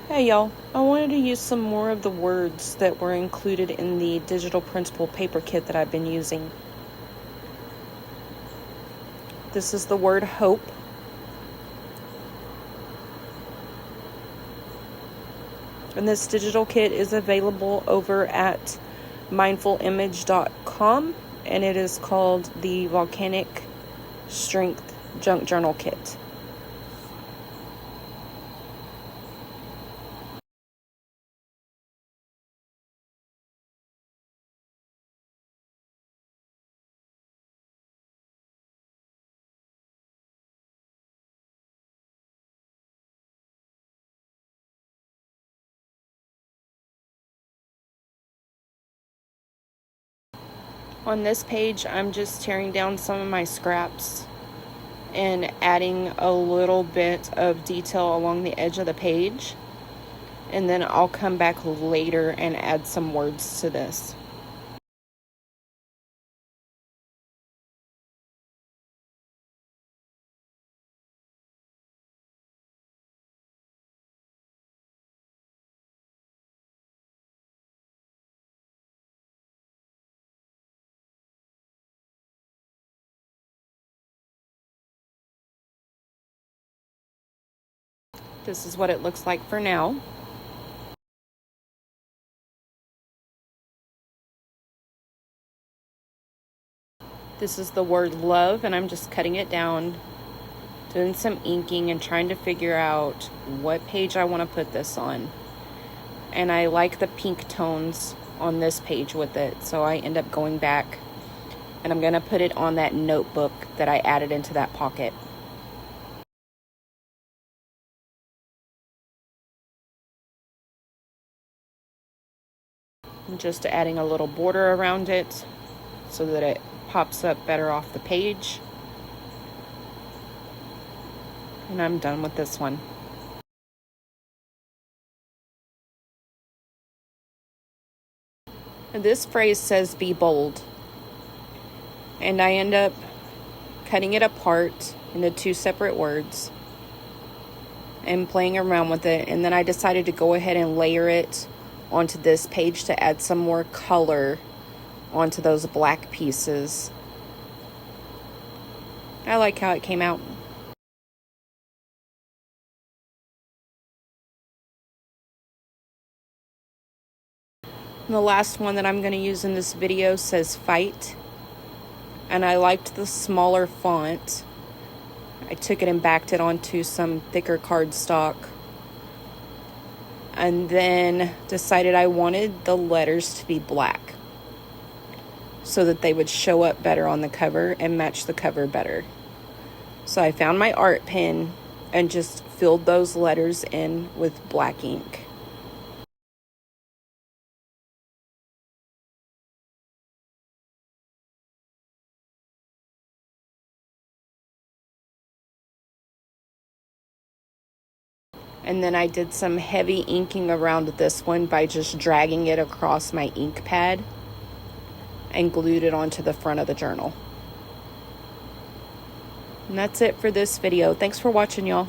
Hey y'all, I wanted to use some more of the words that were included in the digital printable paper kit that I've been using. This is the word hope. And this digital kit is available over at mindfullimage.com, and it is called the Volcanic Strength Junk Journal Kit. On this page, I'm just tearing down some of my scraps and adding a little bit of detail along the edge of the page. And then I'll come back later and add some words to this. This is what it looks like for now. This is the word love, and I'm just cutting it down, doing some inking and trying to figure out what page I want to put this on. And I like the pink tones on this page with it, so I end up going back and I'm going to put it on that notebook that I added into that pocket. I'm just adding a little border around it so that it pops up better off the page. And I'm done with this one. And this phrase says be bold. And I end up cutting it apart into two separate words and playing around with it. And then I decided to go ahead and layer it onto this page to add some more color onto those black pieces. I like how it came out. And the last one that I'm going to use in this video says fight. And I liked the smaller font. I took it and backed it onto some thicker cardstock. And then decided I wanted the letters to be black so that they would show up better on the cover and match the cover better. So I found my art pen and just filled those letters in with black ink. And then I did some heavy inking around this one by just dragging it across my ink pad and glued it onto the front of the journal. And that's it for this video. Thanks for watching, y'all.